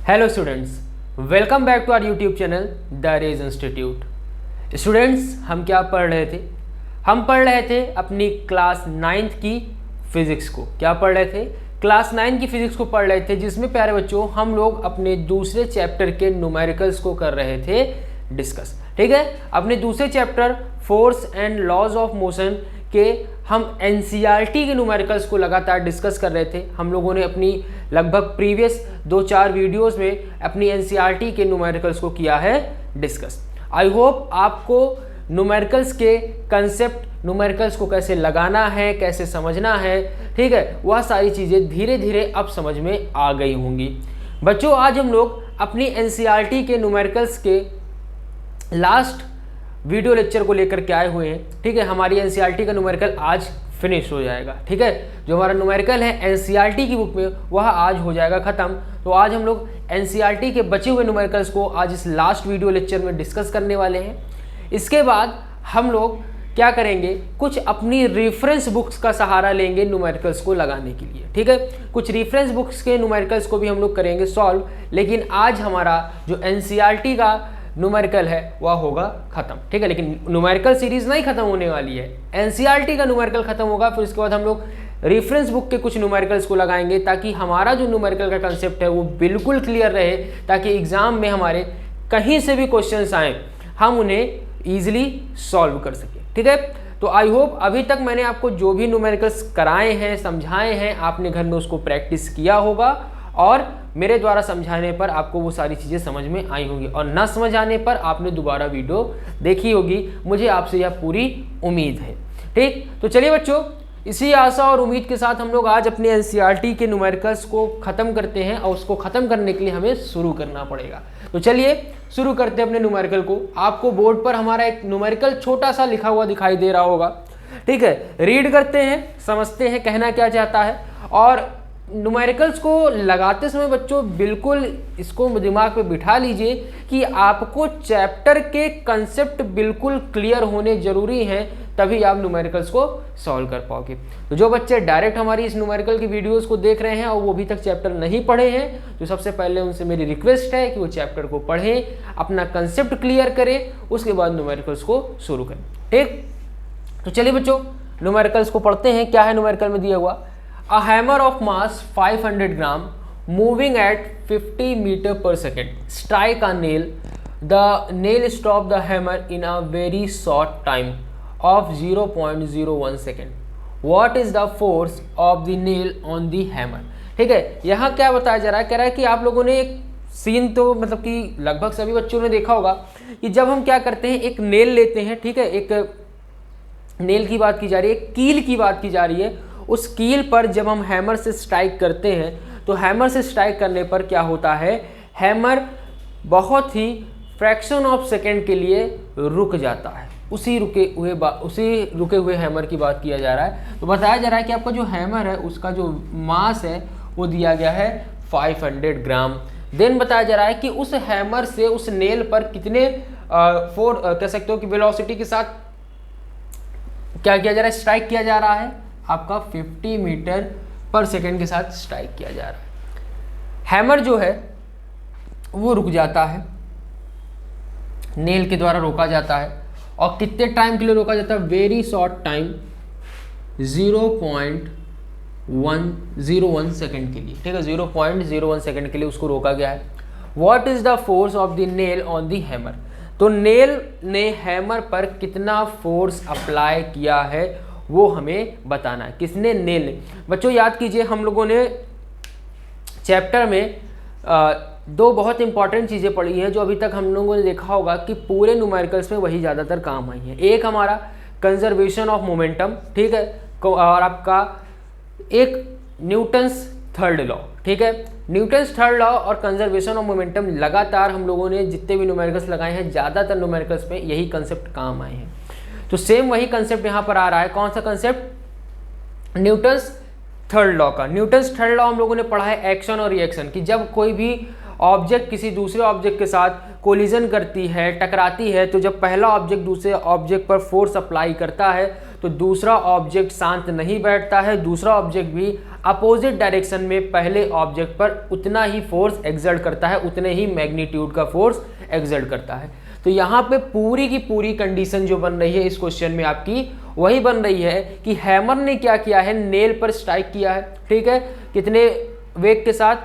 Hello students, welcome back to our YouTube channel the Rage Institute. Students, हम क्या पढ़ रहे थे? हम पढ़ रहे थे अपनी क्लास 9th की फिजिक्स को। क्या पढ़ रहे थे? क्लास 9 की फिजिक्स को पढ़ रहे थे, जिसमें प्यारे बच्चों हम लोग अपने दूसरे चैप्टर के न्यूमेरिकल्स को कर रहे थे डिस्कस। ठीक है, अपने दूसरे chapter force and laws of motion के हम एनसीईआरटी के न्यूमेरिकल्स को लगातार डिस्कस कर रहे थे। हम लोगों ने अपनी लगभग प्रीवियस 2-4 वीडियोस में अपनी एनसीईआरटी के न्यूमेरिकल्स को किया है डिस्कस। आई होप आपको न्यूमेरिकल्स के कंसेप्ट, न्यूमेरिकल्स को कैसे लगाना है, कैसे समझना है, ठीक है, वह सारी चीज़ें धीरे धीरे अब समझ में आ गई होंगी। बच्चों, आज हम लोग अपनी एनसीईआरटी के न्यूमेरिकल्स के लास्ट वीडियो लेक्चर को लेकर के आए हुए हैं। ठीक है, हमारी एनसीईआरटी का न्यूमेरिकल आज फिनिश हो जाएगा। ठीक है, जो हमारा न्यूमेरिकल है एनसीईआरटी की बुक में वह आज हो जाएगा ख़त्म। तो आज हम लोग एनसीईआरटी के बचे हुए न्यूमेरिकल्स को आज इस लास्ट वीडियो लेक्चर में डिस्कस करने वाले हैं। इसके बाद हम लोग क्या करेंगे, कुछ अपनी रेफरेंस बुक्स का सहारा लेंगे न्यूमेरिकल्स को लगाने के लिए। ठीक है, कुछ रेफरेंस बुक्स के न्यूमेरिकल्स को भी हम लोग करेंगे सॉल्व। लेकिन आज हमारा जो एनसीईआरटी का न्यूमेरिकल है वह होगा खत्म। ठीक है, लेकिन न्यूमेरिकल सीरीज नहीं खत्म होने वाली है, एनसीईआरटी का न्यूमेरिकल खत्म होगा। फिर उसके बाद हम लोग रेफरेंस बुक के कुछ न्यूमेरिकल्स को लगाएंगे, ताकि हमारा जो न्यूमेरिकल का कंसेप्ट है वो बिल्कुल क्लियर रहे, ताकि एग्जाम में हमारे कहीं से भी क्वेश्चंस आए हम उन्हें ईजिली सॉल्व कर सकें। ठीक है, तो आई होप अभी तक मैंने आपको जो भी न्यूमेरिकल्स कराए हैं, समझाए हैं, आपने घर में उसको प्रैक्टिस किया होगा और मेरे द्वारा समझाने पर आपको वो सारी चीज़ें समझ में आई होंगी, और ना समझ आने पर आपने दोबारा वीडियो देखी होगी। मुझे आपसे यह पूरी उम्मीद है। ठीक, तो चलिए बच्चों, इसी आशा और उम्मीद के साथ हम लोग आज अपने एनसीईआरटी के न्यूमेरिकल्स को ख़त्म करते हैं, और उसको ख़त्म करने के लिए हमें शुरू करना पड़ेगा। तो चलिए शुरू करते हैं अपने न्यूमेरिकल को। आपको बोर्ड पर हमारा एक न्यूमेरिकल छोटा सा लिखा हुआ दिखाई दे रहा होगा। ठीक है, रीड करते हैं, समझते हैं कहना क्या चाहता है। और न्यूमेरिकल्स को लगाते समय बच्चों बिल्कुल इसको दिमाग पे बिठा लीजिए कि आपको चैप्टर के कंसेप्ट बिल्कुल क्लियर होने जरूरी हैं, तभी आप न्यूमेरिकल्स को सॉल्व कर पाओगे। तो जो बच्चे डायरेक्ट हमारी इस न्यूमेरिकल की वीडियोस को देख रहे हैं और वो अभी तक चैप्टर नहीं पढ़े हैं, तो सबसे पहले उनसे मेरी रिक्वेस्ट है कि वो चैप्टर को पढ़ें, अपना कंसेप्ट क्लियर करें, उसके बाद न्यूमेरिकल्स को शुरू करें। ठीक, तो चलिए बच्चों न्यूमेरिकल्स को पढ़ते हैं। क्या है न्यूमेरिकल में दिया हुआ? A hammer of mass 500 gram moving at 50 meter per second strike a nail. The nail stop the hammer in a very short time of 0.01 second. What is the force of the nail on the hammer? ठीक है, यहाँ क्या बताया जा रहा है? कह रहा है कि आप लोगों ने एक सीन तो मतलब कि लगभग सभी बच्चों ने देखा होगा कि जब हम क्या करते हैं, एक नेल लेते हैं। ठीक है, एक नेल की बात की जा रही है, कील की बात की जा रही है। उस कील पर जब हम हैमर से स्ट्राइक करते हैं, तो हैमर से स्ट्राइक करने पर क्या होता है, हैमर बहुत ही फ्रैक्शन ऑफ सेकेंड के लिए रुक जाता है। उसी रुके हुए हैमर की बात किया जा रहा है। तो बताया जा रहा है कि आपका जो हैमर है उसका जो मास है वो दिया गया है 500 ग्राम। देन बताया जा रहा है कि उस हैमर से उस नेल पर कितने कह सकते हो कि वेलोसिटी के साथ क्या किया जा रहा है, स्ट्राइक किया जा रहा है, आपका 50 मीटर पर सेकेंड के साथ स्ट्राइक किया जा रहा है। हैमर जो है वो रुक जाता है, नेल के द्वारा रोका जाता है। और कितने टाइम के लिए रोका जाता है? वेरी शॉर्ट टाइम, 0.101 सेकेंड के लिए। ठीक है, 0.01 सेकेंड के लिए उसको रोका गया है। What is the force of the nail on the hammer? तो नेल ने हैमर पर कितना फोर्स अप्लाई किया है वो हमें बताना है। किसने? नेल ने। बच्चों याद कीजिए, हम लोगों ने चैप्टर में दो बहुत इंपॉर्टेंट चीज़ें पढ़ी हैं, जो अभी तक हम लोगों ने देखा होगा कि पूरे न्यूमेरिकल्स में वही ज़्यादातर काम आई हैं। एक हमारा कंजर्वेशन ऑफ मोमेंटम, ठीक है, और आपका एक न्यूटन्स थर्ड लॉ। ठीक है, न्यूटन्स थर्ड लॉ और कंजर्वेशन ऑफ मोमेंटम लगातार हम लोगों ने जितने भी न्यूमेरिकल्स लगाए हैं, ज़्यादातर न्यूमेरिकल्स में यही कंसेप्ट काम आए हैं। तो सेम वही कंसेप्ट यहाँ पर आ रहा है। कौन सा कंसेप्ट? न्यूटन्स थर्ड लॉ का। न्यूटन्स थर्ड लॉ हम लोगों ने पढ़ा है एक्शन और रिएक्शन की। जब कोई भी ऑब्जेक्ट किसी दूसरे ऑब्जेक्ट के साथ कोलिजन करती है, टकराती है, तो जब पहला ऑब्जेक्ट दूसरे ऑब्जेक्ट पर फोर्स अप्लाई करता है तो दूसरा ऑब्जेक्ट शांत नहीं बैठता है, दूसरा ऑब्जेक्ट भी अपोजिट डायरेक्शन में पहले ऑब्जेक्ट पर उतना ही फोर्स एक्सर्ट करता है, उतने ही मैग्नीट्यूड का फोर्स एक्सर्ट करता है। तो यहाँ पे पूरी की पूरी कंडीशन जो बन रही है इस क्वेश्चन में आपकी वही बन रही है कि हैमर ने क्या किया है, नेल पर स्ट्राइक किया है, ठीक है, कितने वेग के साथ,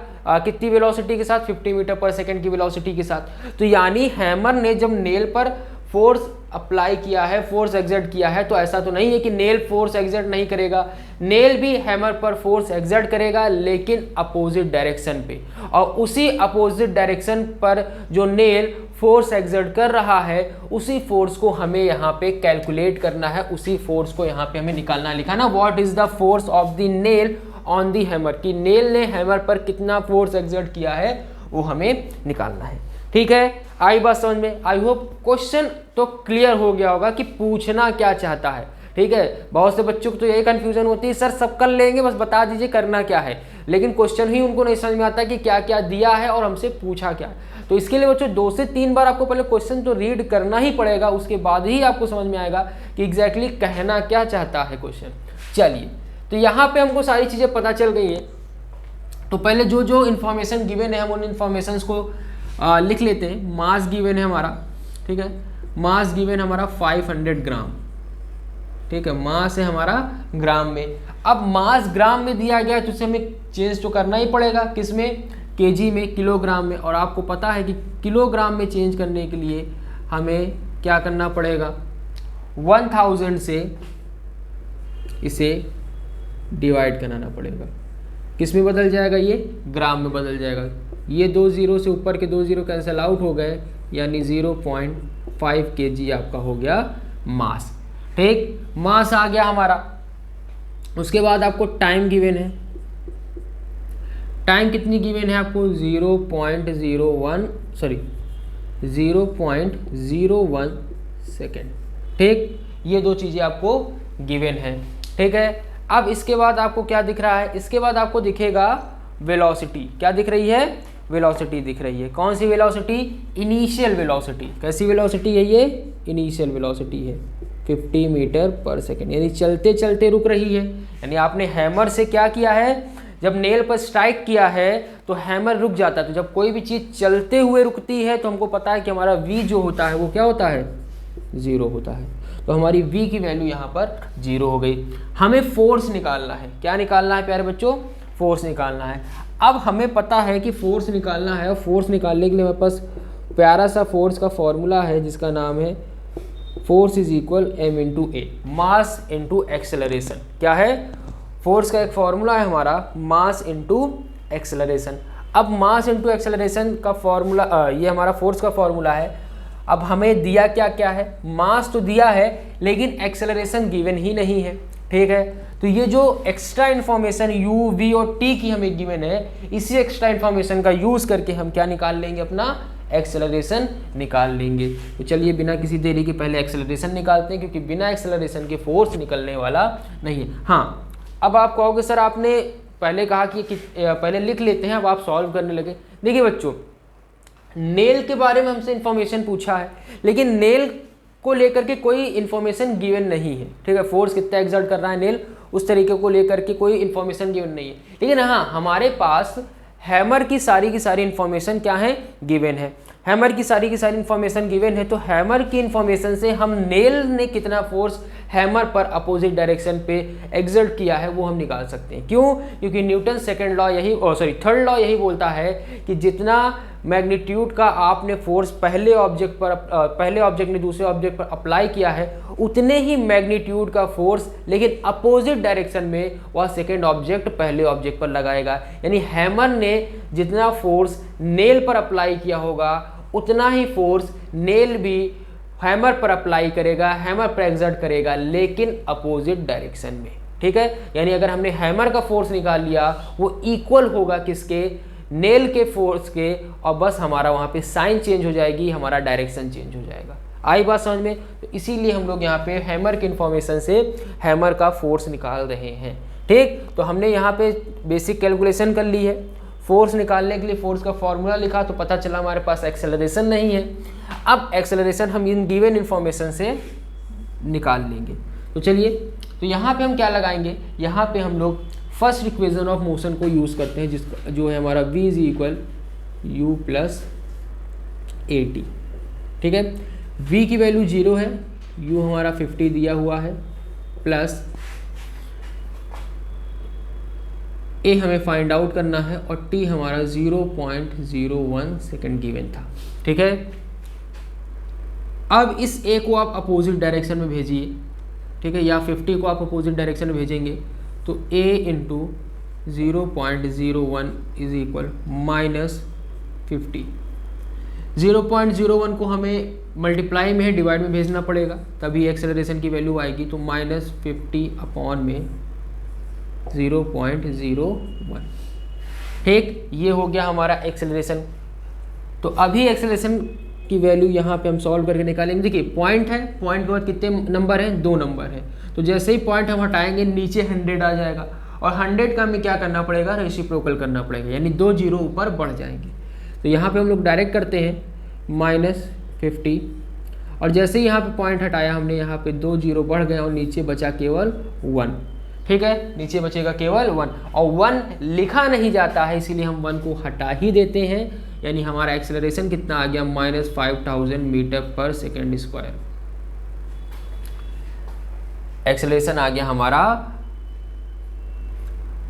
कितनी वेलोसिटी के साथ, 50 मीटर पर सेकेंड की वेलोसिटी के साथ। तो यानी हैमर ने जब नेल पर फोर्स अप्लाई किया है, फोर्स एक्सर्ट किया है, तो ऐसा तो नहीं है कि नेल फोर्स एक्सर्ट नहीं करेगा, नेल भी हैमर पर फोर्स एक्सर्ट करेगा लेकिन अपोजिट डायरेक्शन पे, और उसी अपोजिट डायरेक्शन पर जो नेल फोर्स एक्सर्ट कर रहा है उसी फोर्स को हमें यहाँ पे कैलकुलेट करना है, उसी फोर्स को यहाँ पे हमें निकालना, लिखा ना, what is the force of the nail on the hammer, कि नेल ने हैमर पर कितना फोर्स एक्सर्ट किया है वो हमें निकालना है। ठीक है, आई बात समझ में? आई होप क्वेश्चन तो क्लियर हो गया होगा कि पूछना क्या चाहता है। ठीक है, बहुत से बच्चों को तो यही कंफ्यूजन होती है, सर सब कर लेंगे बस बता दीजिए करना क्या है, लेकिन क्वेश्चन ही उनको नहीं समझ में आता कि क्या क्या दिया है और हमसे पूछा क्या है। तो इसके लिए बच्चों 2 से 3 बार आपको पहले क्वेश्चन तो रीड करना ही पड़ेगा, उसके बाद ही आपको समझ में आएगा कि एग्जैक्टली कहना क्या चाहता है क्वेश्चन। चलिए, तो यहाँ पे हमको सारी चीज़ें पता चल गई है, तो पहले जो जो इन्फॉर्मेशन गिवन है हम उन इन्फॉर्मेशन को लिख लेते हैं। मास गिवन है हमारा, ठीक है, मास गिवन हमारा 500 ग्राम, ठीक है, मास है हमारा ग्राम में। अब मास ग्राम में दिया गया है तो उसे हमें चेंज तो करना ही पड़ेगा, किसमें, केजी में, किलोग्राम में, और आपको पता है कि किलोग्राम में चेंज करने के लिए हमें क्या करना पड़ेगा, 1000 से इसे डिवाइड कराना पड़ेगा, किस में बदल जाएगा, ये ग्राम में बदल जाएगा। ये 2 जीरो से ऊपर के 2 जीरो कैंसिल आउट हो गए, यानी 0.5 kg आपका हो गया मास। ठीक, मास आ गया हमारा। उसके बाद आपको टाइम गिवन है, टाइम कितनी गिवन है आपको, 0.01 सेकेंड। ठीक, ये 2 चीज़ें आपको गिवन है। ठीक है, अब इसके बाद आपको क्या दिख रहा है, इसके बाद आपको दिखेगा वेलोसिटी। क्या दिख रही है, वेलोसिटी दिख रही है। कौन सी वेलोसिटी, इनिशियल वेलोसिटी। कैसी वेलोसिटी है ये, इनिशियल वेलोसिटी है 50 मीटर पर सेकेंड, यानी चलते चलते रुक रही है। यानी आपने हैमर से क्या किया है, जब नेल पर स्ट्राइक किया है तो हैमर रुक जाता है। तो जब कोई भी चीज़ चलते हुए रुकती है तो हमको पता है कि हमारा v जो होता है वो क्या होता है, 0 होता है। तो हमारी v की वैल्यू यहाँ पर 0 हो गई। हमें फोर्स निकालना है, क्या निकालना है प्यारे बच्चों, फोर्स निकालना है। अब हमें पता है कि फोर्स निकालना है, और फोर्स निकालने के लिए हमारे पास प्यारा सा फोर्स का फॉर्मूला है जिसका नाम है force is equal m/a, mass into acceleration. क्या है, फोर्स का एक फॉर्मूला है हमारा, मास इंटू एक्सेलरेशन। अब मास इंटू एक्सेलरेशन का फॉर्मूला, ये हमारा फोर्स का फॉर्मूला है। अब हमें दिया क्या क्या है, मास तो दिया है लेकिन एक्सेलरेशन गिवन ही नहीं है। ठीक है, तो ये जो एक्स्ट्रा इन्फॉर्मेशन u, v और t की हमें गिवन है, इसी एक्स्ट्रा इन्फॉर्मेशन का यूज़ करके हम क्या निकाल लेंगे, अपना एक्सेलरेशन निकाल लेंगे। तो चलिए बिना किसी देरी के पहले एक्सेलरेशन निकालते हैं, क्योंकि बिना एक्सेलरेशन के फोर्स निकलने वाला नहीं है। हाँ, अब आप कहोगे सर आपने पहले कहा कि पहले लिख लेते हैं, अब आप सॉल्व करने लगे। देखिए बच्चों, नेल के बारे में हमसे इन्फॉर्मेशन पूछा है, लेकिन नेल को लेकर के कोई इन्फॉर्मेशन गिवन नहीं है। ठीक है, फोर्स कितना एक्सर्ट कर रहा है नेल, उस तरीके को लेकर के कोई इन्फॉर्मेशन गिवन नहीं है। लेकिन हाँ, हमारे पास हैमर की सारी इन्फॉर्मेशन क्या है, गिवन है। हैमर की सारी इन्फॉर्मेशन गिवन है, तो हैमर की इन्फॉर्मेशन से हम नेल ने कितना फोर्स हैमर पर अपोजिट डायरेक्शन पे एक्सर्ट किया है वो हम निकाल सकते हैं। क्यों, क्योंकि न्यूटन सेकंड लॉ यही, थर्ड लॉ यही बोलता है कि जितना मैग्नीट्यूड का आपने फोर्स पहले ऑब्जेक्ट ने दूसरे ऑब्जेक्ट पर अप्लाई किया है, उतने ही मैग्नीट्यूड का फोर्स लेकिन अपोजिट डायरेक्शन में वह सेकेंड ऑब्जेक्ट पहले ऑब्जेक्ट पर लगाएगा। यानी हैमर ने जितना फोर्स नेल पर अप्लाई किया होगा उतना ही फोर्स नेल भी हैमर पर अप्लाई करेगा, हैमर पर एक्सर्ट करेगा, लेकिन अपोजिट डायरेक्शन में। ठीक है, यानी अगर हमने हैमर का फोर्स निकाल लिया वो इक्वल होगा किसके, नेल के फोर्स के, और बस हमारा वहाँ पे साइन चेंज हो जाएगी, हमारा डायरेक्शन चेंज हो जाएगा। आई बात समझ में? तो इसीलिए हम लोग यहाँ पे हैमर के इन्फॉर्मेशन से हैमर का फोर्स निकाल रहे हैं। ठीक, तो हमने यहाँ पे बेसिक कैलकुलेशन कर ली है। फोर्स निकालने के लिए फोर्स का फॉर्मूला लिखा तो पता चला हमारे पास एक्सेलरेशन नहीं है। अब एक्सेलरेशन हम इन गिवन इन्फॉर्मेशन से निकाल लेंगे। तो चलिए, तो यहाँ पे हम क्या लगाएंगे, यहाँ पे हम लोग फर्स्ट इक्वेशन ऑफ मोशन को यूज़ करते हैं, जिसका जो है हमारा v is equal u plus A T. ठीक है, v की वैल्यू 0 है, u हमारा 50 दिया हुआ है, प्लस a हमें फाइंड आउट करना है और t हमारा 0.01 सेकेंड गिवन था। ठीक है, अब इस a को आप अपोजिट डायरेक्शन में भेजिए। ठीक है, या 50 को आप अपोजिट डायरेक्शन में भेजेंगे तो a इंटू 0.01 इज इक्वल -50। 0.01 को हमें मल्टीप्लाई में डिवाइड में भेजना पड़ेगा, तभी एक्सेलरेशन की वैल्यू आएगी। तो -50 अपॉन में 0.01। ठीक, ये हो गया हमारा एक्सेलरेशन। तो अभी एक्सेलरेशन की वैल्यू यहाँ पे हम सॉल्व करके निकालेंगे। देखिए पॉइंट है, पॉइंट के बाद कितने नंबर हैं, 2 नंबर है। तो जैसे ही पॉइंट हम हटाएंगे नीचे 100 आ जाएगा, और 100 का हमें क्या करना पड़ेगा, रेसिप्रोकल करना पड़ेगा, यानी 2 जीरो ऊपर बढ़ जाएंगे। तो यहाँ पे हम लोग डायरेक्ट करते हैं -50, और जैसे ही यहाँ पे पॉइंट हटाया हमने, यहाँ पे 2 जीरो बढ़ गए और नीचे बचा केवल 1। ठीक है, नीचे बचेगा केवल 1, और 1 लिखा नहीं जाता है, इसीलिए हम 1 को हटा ही देते हैं। यानी हमारा एक्सेलरेशन कितना आ गया, -5000 मीटर पर सेकेंड स्क्वायर। एक्सेलरेशन आ गया हमारा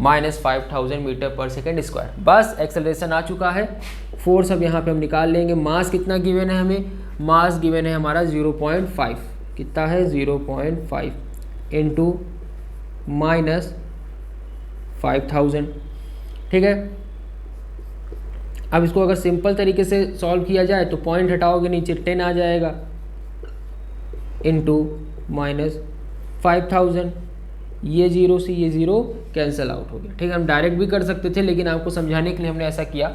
-5000 मीटर पर सेकेंड स्क्वायर। बस एक्सेलरेशन आ चुका है। फोर्स अब यहाँ पे हम निकाल लेंगे। मास कितना गिवन है हमें, मास गिवन है हमारा 0.5। कितना है, 0.5 इंटू -5000। ठीक है, अब इसको अगर सिंपल तरीके से सॉल्व किया जाए तो पॉइंट हटाओगे नीचे 10 आ जाएगा, इंटू -5000। ये 0 से ये 0 कैंसिल आउट हो गया। ठीक है, हम डायरेक्ट भी कर सकते थे, लेकिन आपको समझाने के लिए हमने ऐसा किया।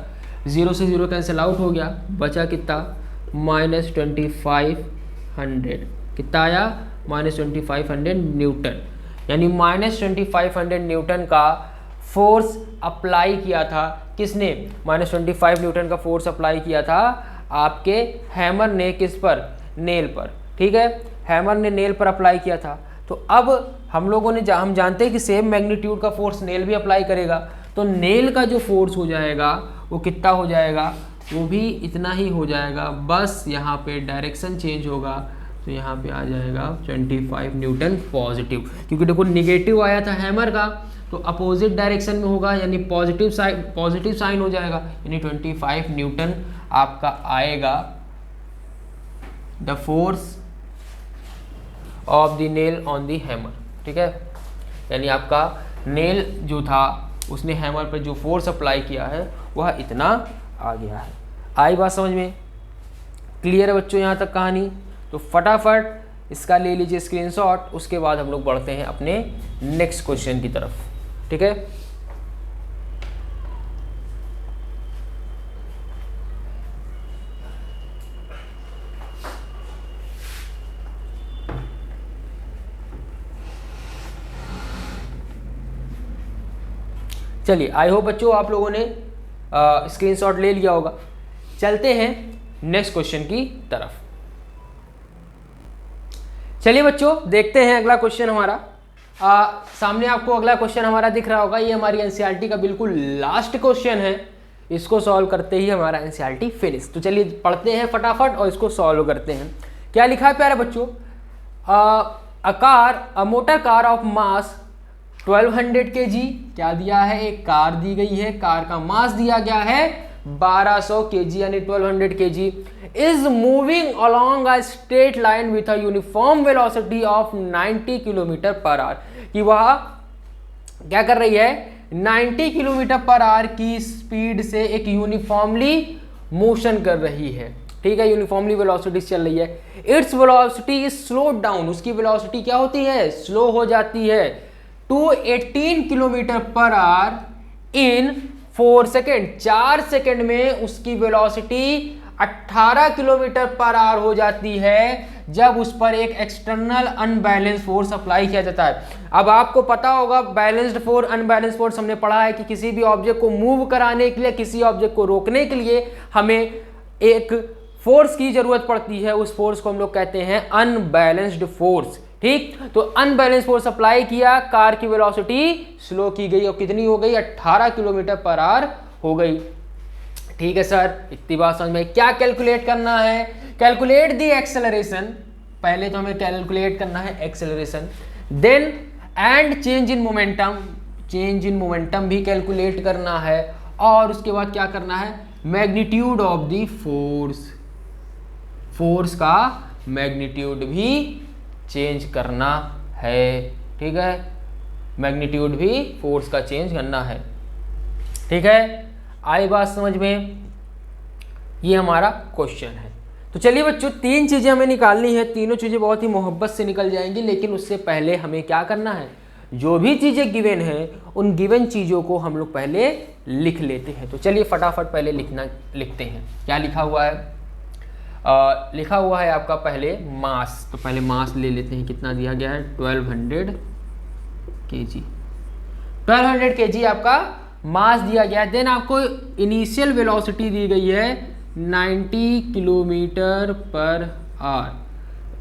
0 से 0 कैंसिल आउट हो गया, बचा कितना, -2500। कितना आया, -2500 न्यूटन। यानी -2500 न्यूटन का फोर्स अप्लाई किया था। किसने, -25 न्यूटन का फोर्स अप्लाई किया था आपके हैमर ने। किस पर, नेल पर। ठीक है, हैमर ने नेल पर अप्लाई किया था। तो अब हम लोगों ने हम जानते हैं कि सेम मैग्नीट्यूड का फोर्स नेल भी अप्लाई करेगा, तो नेल का जो फोर्स हो जाएगा वो कितना हो जाएगा, वो भी इतना ही हो जाएगा। बस यहाँ पे डायरेक्शन चेंज होगा, तो यहाँ पे आ जाएगा 25 न्यूटन पॉजिटिव, क्योंकि देखो निगेटिव आया था हैमर का, तो अपोजिट डायरेक्शन में होगा, यानी पॉजिटिव साइन हो जाएगा, यानी 25 न्यूटन आपका आएगा the force of the nail on the hammer. ठीक है, यानी आपका नेल जो था उसने हैमर पर जो फोर्स अप्लाई किया है वह इतना आ गया है। आई बात समझ में, क्लियर है बच्चों यहाँ तक कहानी। तो फटाफट इसका ले लीजिए स्क्रीनशॉट, उसके बाद हम लोग बढ़ते हैं अपने नेक्स्ट क्वेश्चन की तरफ। ठीक है, चलिए आई होप बच्चों आप लोगों ने स्क्रीनशॉट ले लिया होगा। चलते हैं नेक्स्ट क्वेश्चन की तरफ। चलिए बच्चों देखते हैं अगला क्वेश्चन हमारा। सामने आपको अगला क्वेश्चन हमारा दिख रहा होगा, ये हमारी एनसीईआरटी का बिल्कुल लास्ट क्वेश्चन है। इसको सॉल्व करते ही हमारा एनसीईआरटी फिनिश। तो चलिए पढ़ते हैं फटाफट और इसको सॉल्व करते हैं। क्या लिखा है प्यारे बच्चों, a motor car of mass 1200 kg, क्या दिया है, एक कार दी गई है, कार का मास दिया गया है 1200 kg यानी 1200 kg, is moving along a straight line with a uniform velocity of 90 kilometre per our, कि वह क्या कर रही है, 90 किलोमीटर पर आवर की स्पीड से एक यूनिफॉर्मली मोशन कर रही है। ठीक है, यूनिफॉर्मली वेलोसिटी चल रही है। Its velocity is slowed down, उसकी वेलोसिटी क्या होती है, स्लो हो जाती है, to 18 kilometre per hour in 4 second, 4 second में उसकी वेलोसिटी 18 किलोमीटर पर आवर हो जाती है जब उस पर एक एक्सटर्नल अनबैलेंस फोर्स अप्लाई किया जाता है। अब आपको पता होगा बैलेंस्ड फोर्स, अनबैलेंस फोर्स हमने पढ़ा है कि किसी भी ऑब्जेक्ट को मूव कराने के लिए, किसी ऑब्जेक्ट को रोकने के लिए हमें एक फोर्स की जरूरत पड़ती है, उस फोर्स को हम लोग कहते हैं अनबैलेंस्ड फोर्स। ठीक, तो अनबैलेंस फोर्स अप्लाई किया, कार की वेलोसिटी स्लो की गई और कितनी हो गई, 18 किलोमीटर पर आवर हो गई। ठीक है सर, इतनी बात समझ में। क्या कैलकुलेट करना है, कैलकुलेट दी एक्सेलरेशन, पहले तो हमें कैलकुलेट करना है acceleration, then and change in momentum, change in momentum भी कैलकुलेट करना है, और उसके बाद क्या करना है, magnitude of the force, force का मैग्नीट्यूड भी चेंज करना है। ठीक है, मैग्नीट्यूड भी फोर्स का चेंज करना है। ठीक है, आई बात समझ में, ये हमारा क्वेश्चन है। तो चलिए बच्चों, तीन चीज़ें हमें निकालनी है, तीनों चीज़ें बहुत ही मोहब्बत से निकल जाएंगी, लेकिन उससे पहले हमें क्या करना है, जो भी चीज़ें गिवन हैं उन गिवन चीज़ों को हम लोग पहले लिख लेते हैं। तो चलिए फटाफट पहले लिखते हैं। क्या लिखा हुआ है, लिखा हुआ है आपका पहले मास, तो पहले मास ले लेते हैं। कितना दिया गया है, 1200 kg, 1200 kg आपका मास दिया गया है। देन आपको इनिशियल वेलोसिटी दी गई है 90 kilometre per our,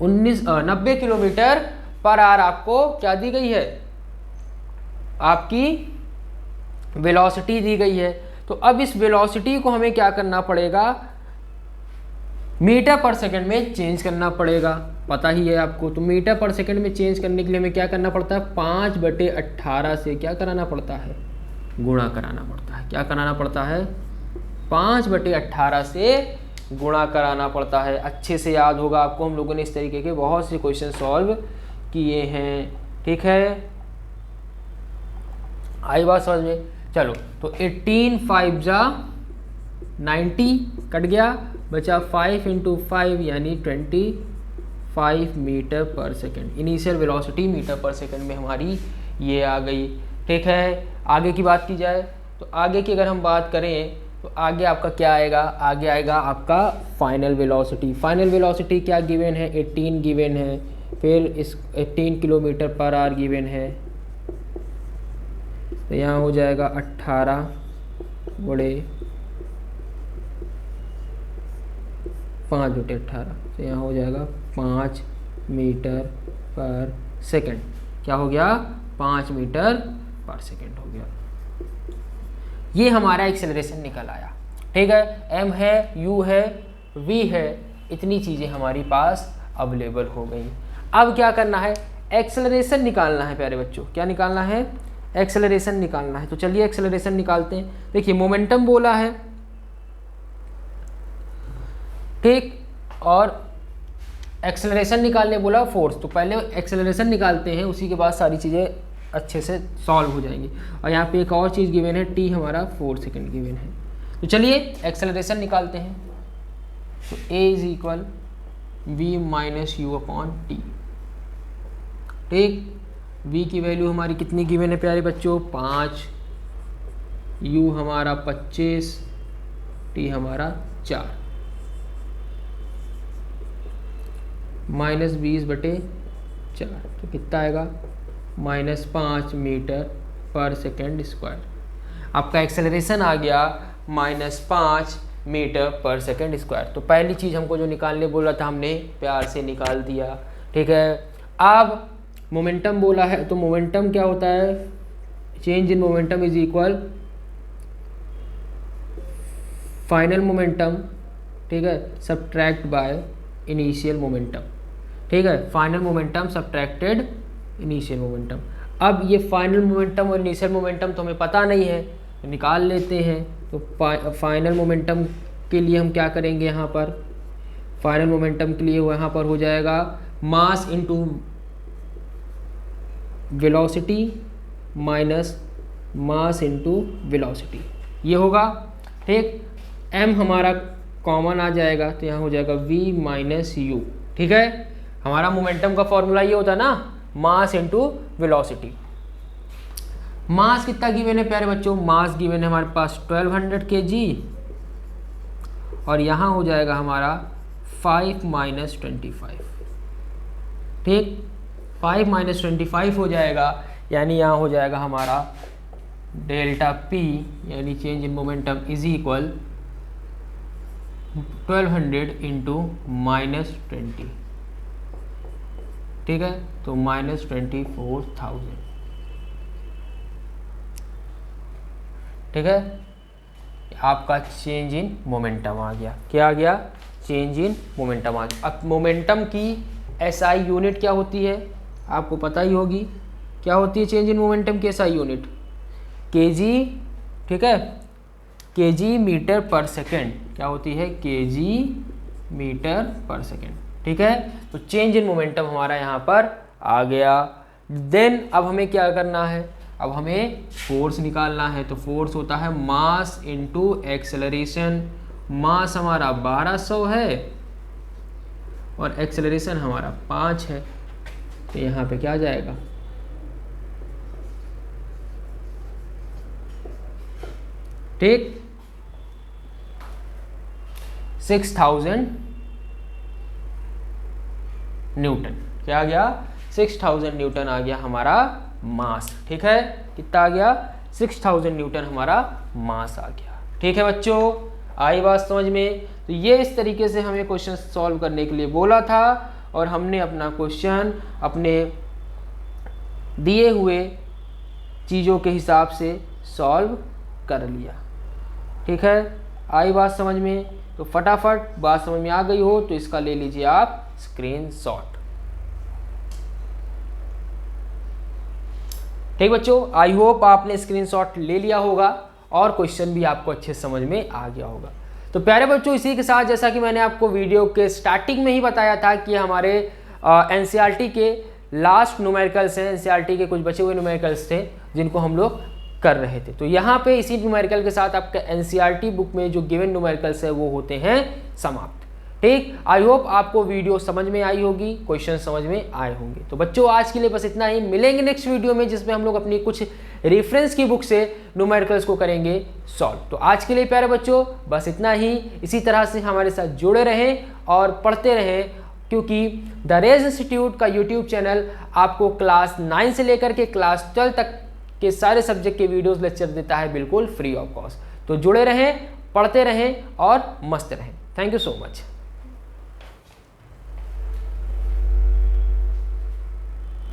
90 kilometre per our आपको क्या दी गई है, आपकी वेलोसिटी दी गई है। तो अब इस वेलोसिटी को हमें क्या करना पड़ेगा, मीटर पर सेकंड में चेंज करना पड़ेगा, पता ही है आपको। तो मीटर पर सेकंड में चेंज करने के लिए हमें क्या करना पड़ता है, 5/18 से क्या कराना पड़ता है, गुणा कराना पड़ता है। क्या कराना पड़ता है, 5/18 से गुणा कराना पड़ता है। अच्छे से याद होगा आपको, हम लोगों ने इस तरीके के बहुत से क्वेश्चन सॉल्व किए हैं। ठीक है, आई बात समझ में। चलो, तो 18 5 जा 90 कट गया, बचा 5 × 5 यानी 25 मीटर पर सेकेंड। इनिशियल वेलोसिटी मीटर पर सेकेंड में हमारी ये आ गई। ठीक है, आगे की बात की जाए तो आगे की अगर हम बात करें तो आगे आपका क्या आएगा, आगे आएगा आपका फाइनल वेलोसिटी। फाइनल वेलोसिटी क्या गिवन है, 18 गिवन है, फिर इस 18 किलोमीटर पर आवर गिवन है, तो यहाँ हो जाएगा 18 × 5/18, तो यहाँ हो जाएगा 5 मीटर पर सेकेंड। क्या हो गया, 5 मीटर पर सेकेंड हो गया। ये हमारा एक्सेलरेशन निकल आया। ठीक है, m है, u है, v है, इतनी चीज़ें हमारी पास अवेलेबल हो गई। अब क्या करना है, एक्सेलरेशन निकालना है प्यारे बच्चों। क्या निकालना है, एक्सेलरेशन निकालना है। तो चलिए एक्सेलरेशन निकालते हैं। देखिए मोमेंटम बोला है, ठीक, और एक्सेलरेशन निकालने बोला फोर्स। तो पहले एक्सेलरेशन निकालते हैं, उसी के बाद सारी चीज़ें अच्छे से सॉल्व हो जाएंगी। और यहाँ पे एक और चीज़ गिवन है, t हमारा 4 सेकेंड गिवन है। तो चलिए एक्सेलरेशन निकालते हैं। तो a = v - u/t। ठीक, v की वैल्यू हमारी कितनी गिवन है प्यारे बच्चों, 5, u हमारा 25, t हमारा 4, -20/4, तो कितना आएगा, -5 मीटर पर सेकेंड स्क्वायर। आपका एक्सेलरेशन आ गया -5 मीटर पर सेकेंड स्क्वायर। तो पहली चीज़ हमको जो निकालने बोला था हमने प्यार से निकाल दिया। ठीक है, अब मोमेंटम बोला है, तो मोमेंटम क्या होता है, change in momentum is equal final momentum, ठीक है, सब्ट्रैक्ट बाय इनिशियल मोमेंटम। ठीक है, final momentum subtracted initial momentum. अब ये फाइनल मोमेंटम और इनिशियल मोमेंटम तो हमें पता नहीं है, तो निकाल लेते हैं। तो फाइनल मोमेंटम के लिए हम क्या करेंगे, यहाँ पर फाइनल मोमेंटम के लिए यहाँ पर हो जाएगा mass into velocity minus mass into velocity, ये होगा। ठीक, m हमारा कॉमन आ जाएगा, तो यहाँ हो जाएगा v - u। ठीक है, हमारा मोमेंटम का फॉर्मूला ये होता है ना, मास इनटू वेलोसिटी। मास कितना गिवन है प्यारे बच्चों, मास गिवन है हमारे पास 1200 kg, और यहाँ हो जाएगा हमारा 5 - 25। ठीक, 5 - 25 हो जाएगा, यानी यहाँ हो जाएगा हमारा ΔP यानी change in momentum is equal 1200 × -20। ठीक है, तो -24,000, ठीक है, आपका चेंज इन मोमेंटम आ गया। क्या आ गया? चेंज इन मोमेंटम आ गया। अब मोमेंटम की एसआई यूनिट क्या होती है, आपको पता ही होगी। क्या होती है चेंज इन मोमेंटम की एसआई यूनिट? केजी, ठीक है, केजी मीटर पर सेकेंड। क्या होती है? केजी मीटर पर सेकेंड, ठीक है। तो चेंज इन मोमेंटम हमारा यहाँ पर आ गया। देन अब हमें क्या करना है? अब हमें फोर्स निकालना है। तो फोर्स होता है मास इनटू एक्सेलरेशन। मास हमारा 1200 है और एक्सेलरेशन हमारा 5 है, तो यहाँ पे क्या आ जाएगा? ठीक, 6000 न्यूटन। क्या आ गया? 6000 न्यूटन आ गया हमारा मास, ठीक है। कितना आ गया? 6000 न्यूटन हमारा मास आ गया। ठीक है बच्चों, आई बात समझ में? तो ये इस तरीके से हमें क्वेश्चन सॉल्व करने के लिए बोला था और हमने अपना क्वेश्चन अपने दिए हुए चीज़ों के हिसाब से सॉल्व कर लिया। ठीक है, आई बात समझ में? तो फटाफट बात समझ में आ गई हो तो इसका ले लीजिए आप स्क्रीनशॉट। ठीक बच्चों, आई होप आपने स्क्रीनशॉट ले लिया होगा और क्वेश्चन भी आपको अच्छे समझ में आ गया होगा। तो प्यारे बच्चों, इसी के साथ जैसा कि मैंने आपको वीडियो के स्टार्टिंग में ही बताया था कि हमारे एनसीईआरटी के लास्ट न्यूमेरिकल्स हैं, एनसीईआरटी के कुछ बचे हुए न्यूमेरिकल्स थे जिनको हम लोग कर रहे थे। तो यहाँ पे इसी न्यूमेरिकल के साथ आपका एनसीईआरटी बुक में जो गिवन न्यूमेरिकल्स है वो होते हैं समाप्त। ठीक, आई होप आपको वीडियो समझ में आई होगी, क्वेश्चन समझ में आए होंगे। तो बच्चों आज के लिए बस इतना ही, मिलेंगे नेक्स्ट वीडियो में जिसमें हम लोग अपनी कुछ रेफरेंस की बुक से न्यूमेरिकल्स को करेंगे सॉल्व। तो आज के लिए प्यारे बच्चों बस इतना ही। इसी तरह से हमारे साथ जुड़े रहें और पढ़ते रहें, क्योंकि द रेज इंस्टीट्यूट का यूट्यूब चैनल आपको क्लास 9 से लेकर के क्लास 12 तक के सारे सब्जेक्ट के वीडियोस लेक्चर देता है बिल्कुल फ्री ऑफ कॉस्ट। तो जुड़े रहें, पढ़ते रहें और मस्त रहें। Thank you so much.